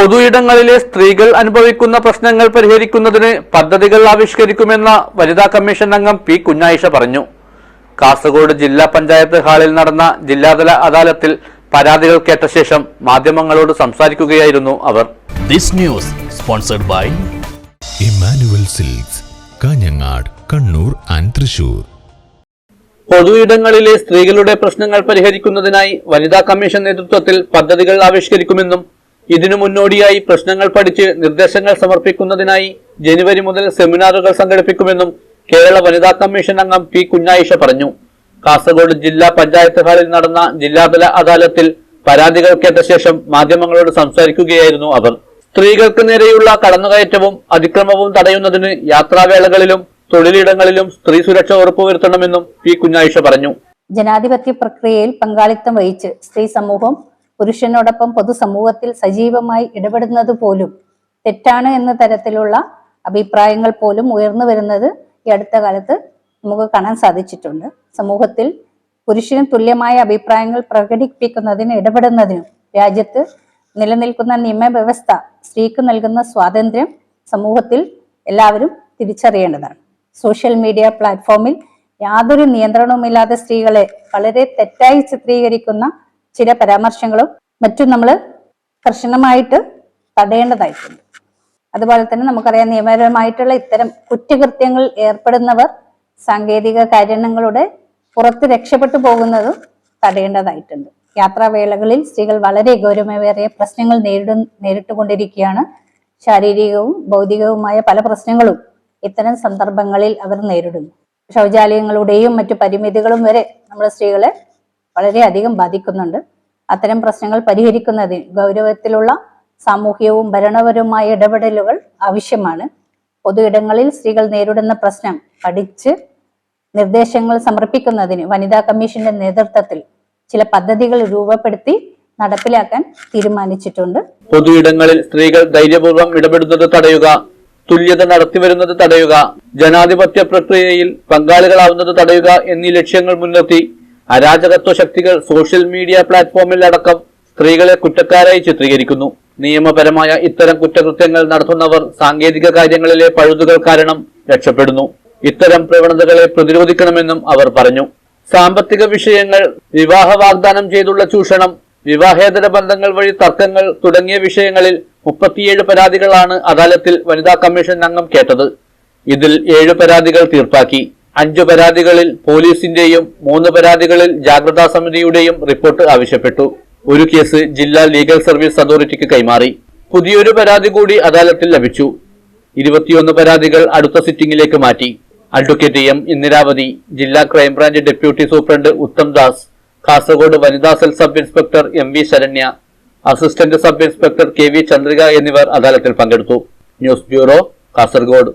പൊതുയിടങ്ങളിലെ സ്ത്രീകൾ അനുഭവിക്കുന്ന പ്രശ്നങ്ങൾ പരിഹരിക്കുന്നതിന് പദ്ധതികൾ ആവിഷ്കരിക്കുമെന്ന വനിതാ കമ്മീഷൻ അംഗം പി കുഞ്ഞായിഷ പറഞ്ഞു. കാസർഗോഡ് ജില്ലാ പഞ്ചായത്ത് ഹാളിൽ നടന്ന ജില്ലാതല അദാലത്തിൽ പരാതികൾ കേട്ട ശേഷം മാധ്യമങ്ങളോട് സംസാരിക്കുകയായിരുന്നു അവർ. This news sponsored by Emmanuel Silks, Kanhangad, Kannur and Thrissur. പൊതുയിടങ്ങളിലെ സ്ത്രീകളുടെ പ്രശ്നങ്ങൾ പരിഹരിക്കുന്നതിനായി വനിതാ കമ്മീഷൻ നേതൃത്വത്തിൽ പദ്ധതികൾ ആവിഷ്കരിക്കുമെന്നും ഇതിനു മുന്നോടിയായി പ്രശ്നങ്ങൾ പഠിച്ച് നിർദ്ദേശങ്ങൾ സമർപ്പിക്കുന്നതിനായി ജനുവരി മുതൽ സെമിനാറുകൾ സംഘടിപ്പിക്കുമെന്നും കേരള വനിതാ കമ്മീഷൻ അംഗം പി കുഞ്ഞായിഷ പറഞ്ഞു. കാസർഗോഡ് ജില്ലാ പഞ്ചായത്ത് ഹാളിൽ നടന്ന ജില്ലാതല അദാലത്തിൽ പരാതികൾ കേട്ട ശേഷം മാധ്യമങ്ങളോട് സംസാരിക്കുകയായിരുന്നു അവർ. സ്ത്രീകൾക്ക് നേരെയുള്ള കടന്നുകയറ്റവും അതിക്രമവും തടയുന്നതിന് യാത്രാവേളകളിലും തൊഴിലിടങ്ങളിലും സ്ത്രീ സുരക്ഷ ഉറപ്പുവരുത്തണമെന്നും പി കുഞ്ഞായിഷ പറഞ്ഞു. ജനാധിപത്യ പ്രക്രിയയിൽ പങ്കാളിത്തം വഹിച്ച് സ്ത്രീ സമൂഹം പുരുഷനോടൊപ്പം പൊതുസമൂഹത്തിൽ സജീവമായി ഇടപെടുന്നത് പോലും തെറ്റാണ് എന്ന തരത്തിലുള്ള അഭിപ്രായങ്ങൾ പോലും ഉയർന്നു വരുന്നത് ഈ അടുത്ത കാലത്ത് നമുക്ക് കാണാൻ സാധിച്ചിട്ടുണ്ട്. സമൂഹത്തിൽ പുരുഷന് തുല്യമായ അഭിപ്രായങ്ങൾ പ്രകടിപ്പിക്കുന്നതിനും ഇടപെടുന്നതിനും രാജ്യത്ത് നിലനിൽക്കുന്ന നിയമവ്യവസ്ഥ സ്ത്രീക്ക് നൽകുന്ന സ്വാതന്ത്ര്യം സമൂഹത്തിൽ എല്ലാവരും തിരിച്ചറിയേണ്ടതാണ്. സോഷ്യൽ മീഡിയ പ്ലാറ്റ്ഫോമിൽ യാതൊരു നിയന്ത്രണവുമില്ലാതെ സ്ത്രീകളെ വളരെ തെറ്റായി ചിത്രീകരിക്കുന്ന ചില പരാമർശങ്ങളും മറ്റും നമ്മൾ കർശനമായിട്ട് തടയേണ്ടതായിട്ടുണ്ട്. അതുപോലെ തന്നെ നമുക്കറിയാം, നിയമപരമായിട്ടുള്ള ഇത്തരം കുറ്റകൃത്യങ്ങളിൽ ഏർപ്പെടുന്നവർ സാങ്കേതിക കാരണങ്ങളുടെ പുറത്ത് രക്ഷപ്പെട്ടു പോകുന്നതും തടയേണ്ടതായിട്ടുണ്ട്. യാത്രാവേളകളിൽ സ്ത്രീകൾ വളരെ ഗൗരവമേറിയ പ്രശ്നങ്ങൾ നേരിട്ടുകൊണ്ടിരിക്കുകയാണ്. ശാരീരികവും ഭൗതികവുമായ പല പ്രശ്നങ്ങളും ഇത്തരം സന്ദർഭങ്ങളിൽ അവർ നേരിടുന്നു. ശൗചാലയങ്ങളുടെയും മറ്റു പരിമിതികളും വരെ നമ്മുടെ സ്ത്രീകളെ വളരെയധികം ബാധിക്കുന്നുണ്ട്. അത്തരം പ്രശ്നങ്ങൾ പരിഹരിക്കുന്നതിന് ഗൗരവത്തിലുള്ള സാമൂഹികവും ഭരണപരവുമായ ഇടപെടലുകൾ ആവശ്യമാണ്. പൊതുയിടങ്ങളിൽ സ്ത്രീകൾ നേരിടുന്ന പ്രശ്നം പഠിച്ച് നിർദ്ദേശങ്ങൾ സമർപ്പിക്കുന്നതിന് വനിതാ കമ്മീഷന്റെ നേതൃത്വത്തിൽ ചില പദ്ധതികൾ രൂപപ്പെടുത്തി നടപ്പിലാക്കാൻ തീരുമാനിച്ചിട്ടുണ്ട്. പൊതുയിടങ്ങളിൽ സ്ത്രീകൾ ധൈര്യപൂർവ്വം ഇടപെടുന്നത് തടയുക, തുല്യത നടത്തിവരുന്നത് തടയുക, ജനാധിപത്യ പ്രക്രിയയിൽ പങ്കാളികളാവുന്നത് തടയുക എന്നീ ലക്ഷ്യങ്ങൾ മുൻനിർത്തി അരാജകത്വ ശക്തികൾ സോഷ്യൽ മീഡിയ പ്ലാറ്റ്ഫോമിൽ അടക്കം സ്ത്രീകളെ കുറ്റക്കാരായി ചിത്രീകരിക്കുന്നു. നിയമപരമായ ഇത്തരം കുറ്റകൃത്യങ്ങൾ നടത്തുന്നവർ സാങ്കേതിക കാര്യങ്ങളിലെ പഴുതുകൾ കാരണം രക്ഷപ്പെടുന്നു. ഇത്തരം പ്രവണതകളെ പ്രതിരോധിക്കണമെന്നും അവർ പറഞ്ഞു. സാമ്പത്തിക വിഷയങ്ങൾ, വിവാഹ വാഗ്ദാനം ചെയ്തുള്ള ചൂഷണം, വിവാഹേതര ബന്ധങ്ങൾ വഴി തർക്കങ്ങൾ തുടങ്ങിയ വിഷയങ്ങളിൽ 37 പരാതികളാണ് അദാലത്തിൽ വനിതാ കമ്മീഷൻ അംഗം കേട്ടത്. ഇതിൽ 7 പരാതികൾ തീർപ്പാക്കി. 5 പരാതികളിൽ പോലീസിന്റെയും 3 പരാതികളിൽ ജാഗ്രതാ സമിതിയുടെയും റിപ്പോർട്ട് ആവശ്യപ്പെട്ടു. ഒരു കേസ് ജില്ലാ ലീഗൽ സർവീസ് അതോറിറ്റിക്ക് കൈമാറി. പുതിയൊരു പരാതി കൂടി അദാലത്തിൽ ലഭിച്ചു. 21 പരാതികൾ അടുത്ത സിറ്റിംഗിലേക്ക് മാറ്റി. അഡ്വക്കേറ്റ് എം ഇന്ദിരാവതി, ജില്ലാ crime branch deputy superintendent Uttam Das, Kasaragod വനിതാ cell sub inspector M V Saranya, assistant sub inspector K V Chandrika എന്നിവർ അദാലത്തിൽ പങ്കെടുത്തു. News bureau, Kasaragod.